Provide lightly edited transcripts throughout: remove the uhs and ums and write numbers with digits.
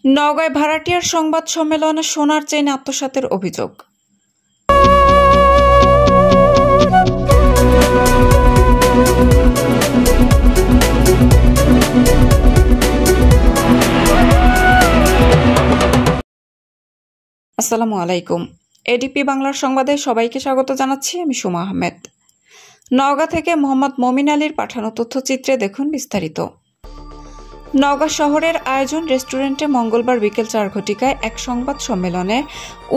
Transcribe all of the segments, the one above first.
নওগাঁয় ভাড়াটিয়ার সংবাদ সম্মেলনে সোনার চেইন আত্মসাতের অভিযোগ। আসসালামু আলাইকুম। এডিপি বাংলার সংবাদে সবাইকে স্বাগত জানাচ্ছি। আমি সুমা আহমেদ। নওগাঁ থেকে মোহাম্মদ মমিন আলীর পাঠানো তথ্যচিত্রে দেখুন বিস্তারিত। নওগাঁ শহরের আয়োজন রেস্টুরেন্টে মঙ্গলবার বিকেল 4 ঘটিকায় এক সংবাদ সম্মেলনে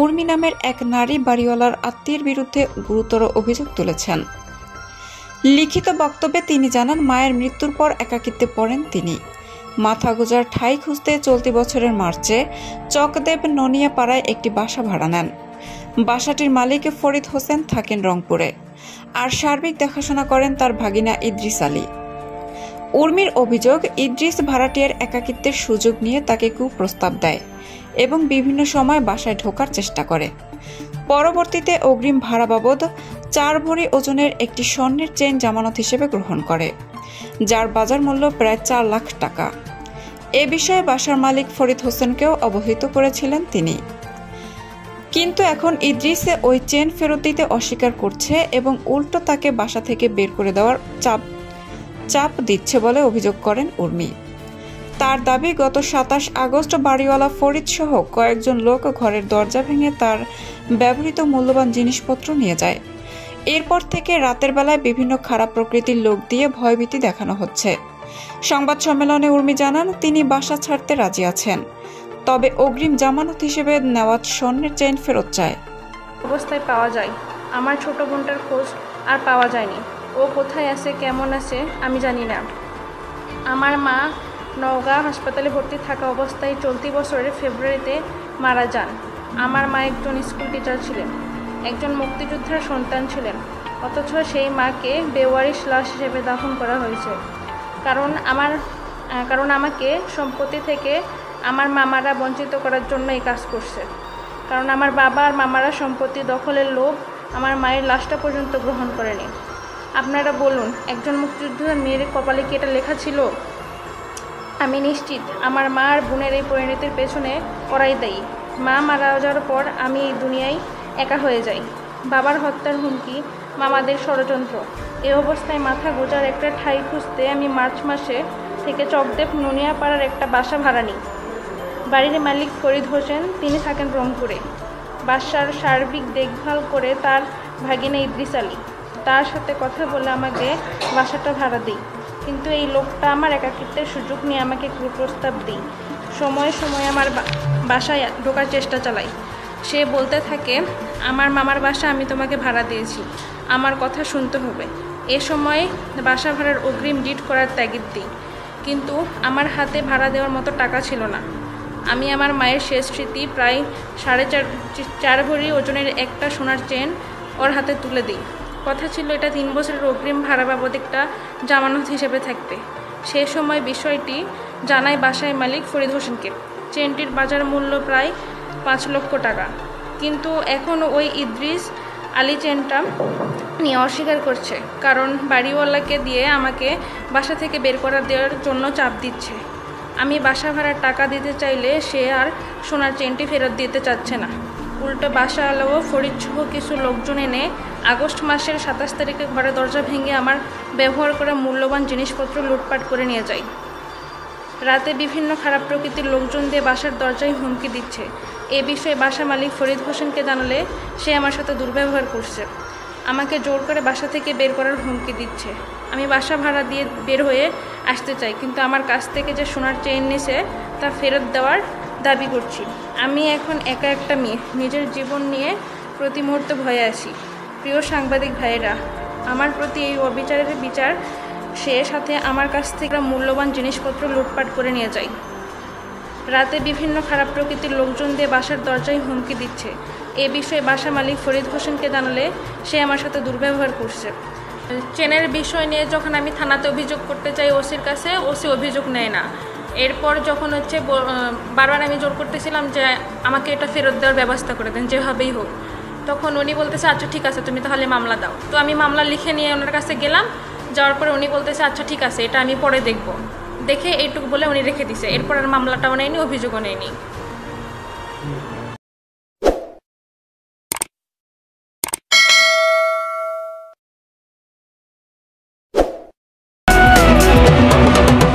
উর্মি নামের এক নারী বাড়িওয়ালার আত্মীয়ের বিরুদ্ধে গুরুতর অভিযোগ তুলেছেন। লিখিত বক্তব্যে তিনি জানান, মায়ের মৃত্যুর পর একাকিত্বে পড়েন তিনি। মাথা গোজার ঠাঁই খুঁজতে চলতি বছরের মার্চে চকদেব ননিয়াপাড়ায় একটি বাসা ভাড়া নেন। বাসাটির মালিক ফরিদ হোসেন থাকেন রংপুরে, আর সার্বিক দেখাশোনা করেন তার ভাগিনা ইদ্রিস আলী। উর্মির অভিযোগ, ইদ্রিস ভাড়াটিয়ার একাকিত্বের সুযোগ নিয়ে তাকে কুপ্রস্তাব দেয় এবং বিভিন্ন সময় বাসায় ঢোকার চেষ্টা করে। পরবর্তীতে অগ্রিম ভাড়া বাবদ 4 ভরি ওজনের একটি স্বর্ণের চেইন জামানত হিসেবে গ্রহণ করে, যার বাজার মূল্য প্রায় 4 লাখ টাকা। এ বিষয়ে বাসার মালিক ফরিদ হোসেনকেও অবহিত করেছিলেন তিনি। কিন্তু এখন ইদ্রিসে ওই চেইন ফেরত দিতে অস্বীকার করছে এবং উল্টো তাকে বাসা থেকে বের করে দেওয়ার চাপ দিচ্ছে বলে অভিযোগ করেন উর্মি। তার দাবি, গত 27 আগস্ট বাড়িওয়ালা ফরিদ সহ কয়েকজন লোক ঘরের দরজা ভেঙে তার ব্যবহৃত মূল্যবান জিনিসপত্র নিয়ে যায়। এরপর থেকে রাতের বেলায় বিভিন্ন খারাপ প্রকৃতির লোক দিয়ে ভয়ভীতি দেখানো হচ্ছে। সংবাদ সম্মেলনে উর্মি জানান, তিনি বাসা ছাড়তে রাজি আছেন, তবে অগ্রিম জামানত হিসেবে নেওয়া স্বর্ণের চেইন ফেরত চায়। অবস্থায় পাওয়া যায়। আমার ছোট বোনটার খোঁজ আর পাওয়া যায়নি। ও কোথায় আছে, কেমন আছে আমি জানি না। আমার মা নওগাঁ হাসপাতালে ভর্তি থাকা অবস্থায় চলতি বছরের ফেব্রুয়ারিতে মারা যান। আমার মা একজন স্কুল টিচার ছিলেন, একজন মুক্তিযোদ্ধার সন্তান ছিলেন, অথচ সেই মাকে বেওয়ারিশ লাশ হিসেবে দাফন করা হয়েছে। কারণ আমাকে সম্পত্তি থেকে আমার মামারা বঞ্চিত করার জন্য এই কাজ করছে। কারণ আমার বাবা আর মামারা সম্পত্তি দখলের লোভ আমার মায়ের লাশটা পর্যন্ত গ্রহণ করেনি। আপনারা বলুন, একজন মুক্তিযোদ্ধার মেয়ের কপালে কি এটা লেখা ছিল? আমি নিশ্চিত আমার মা আর বোনের এই পরিণতির পেছনে ওরাই দায়ী। মা মারা যাওয়ার পর আমি এই দুনিয়ায় একা হয়ে যাই। বাবার হত্যার হুমকি, মামাদের ষড়যন্ত্র। এ অবস্থায় মাথা গোজার একটা ঠাঁই খুঁজতে আমি মার্চ মাসে থেকে চকদেব ননিয়াপাড়ার একটা বাসা ভাড়া নিই। বাড়ির মালিক ফরিদ হোসেন, তিনি থাকেন রংপুরে। বাসার সার্বিক দেখভাল করে তার ভাগিনা ইদ্রিস আলী। তার সাথে কথা বলে আমাকে বাসাটা ভাড়া দিই। কিন্তু এই লোকটা আমার একাকিত্বের সুযোগ নিয়ে আমাকে কুপ্রস্তাব দিই। সময়ে সময়ে আমার বাসায় ঢোকার চেষ্টা চালাই। সে বলতে থাকে, আমার মামার বাসা আমি তোমাকে ভাড়া দিয়েছি, আমার কথা শুনতে হবে। এ সময় বাসা ভাড়ার অগ্রিম ডিড করার তাগিদ দিই, কিন্তু আমার হাতে ভাড়া দেওয়ার মতো টাকা ছিল না। আমি আমার মায়ের শেষ স্মৃতি প্রায় 4.5 ভরি ওজনের একটা সোনার চেন ওর হাতে তুলে দিই। কথা ছিল এটা 3 বছরের অগ্রিম ভাড়া বাবদ একটা জামানত হিসেবে থাকবে। সে সময় বিষয়টি জানায় বাসায় মালিক ফরিদ হোসেনকে। চেনটির বাজার মূল্য প্রায় 5 লক্ষ টাকা। কিন্তু এখন ওই ইদ্রিস আলী চেনটা নিয়ে অস্বীকার করছে, কারণ বাড়িওয়ালাকে দিয়ে আমাকে বাসা থেকে বের করে দেওয়ার জন্য চাপ দিচ্ছে। আমি বাসা ভাড়ার টাকা দিতে চাইলে সে আর সোনার চেনটি ফেরত দিতে চাচ্ছে না। উল্টো বাসাওয়ালাও ফরিদ সহ কিছু লোকজন এনে আগস্ট মাসের 27 তারিখে ঘরে দরজা ভেঙে আমার ব্যবহার করা মূল্যবান জিনিসপত্র লুটপাট করে নিয়ে যায়। রাতে বিভিন্ন খারাপ প্রকৃতির লোকজন দিয়ে বাসার দরজায় হুমকি দিচ্ছে। এ বিষয়ে বাসা মালিক ফরিদ হোসেনকে জানালে সে আমার সাথে দুর্ব্যবহার করছে। আমাকে জোর করে বাসা থেকে বের করার হুমকি দিচ্ছে। আমি বাসা ভাড়া দিয়ে বের হয়ে আসতে চাই, কিন্তু আমার কাছ থেকে যে সোনার চেইন নিছে তা ফেরত দেওয়ার দাবি করছি। আমি এখন একা একটা মেয়ে, নিজের জীবন নিয়ে প্রতি মুহূর্তে ভয়ে আছি। প্রিয় সাংবাদিক ভাইয়েরা, আমার প্রতি এই অবিচারের বিচার সে সাথে আমার কাছ থেকে মূল্যবান জিনিসপত্র লুটপাট করে নিয়ে যায়। রাতে বিভিন্ন খারাপ প্রকৃতির লোকজন দিয়ে বাসার দরজায় হুমকি দিচ্ছে। এ বিষয়ে বাসা মালিক ফরিদ হোসেনকে জানালে সে আমার সাথে দুর্ব্যবহার করছে। চেনের বিষয় নিয়ে যখন আমি থানাতে অভিযোগ করতে চাই ওসির কাছে, ওসি অভিযোগ নেয় না। এরপর যখন বারবার আমি জোর করতেছিলাম যে আমাকে এটা ফেরত দেওয়ার ব্যবস্থা করে দেন যেভাবেই হোক, তখন উনি বলতেছে আচ্ছা ঠিক আছে, তুমি তাহলে মামলা দাও। তো আমি মামলা লিখে নিয়ে ওনার কাছে গেলাম। যাওয়ার পরে উনি বলতেছে আচ্ছা ঠিক আছে, এটা আমি পরে দেখব। দেখে এইটুকু বলে উনি রেখে দিছে, এরপর আর মামলাটাও নেয়নি, অভিযোগও নেয়নি।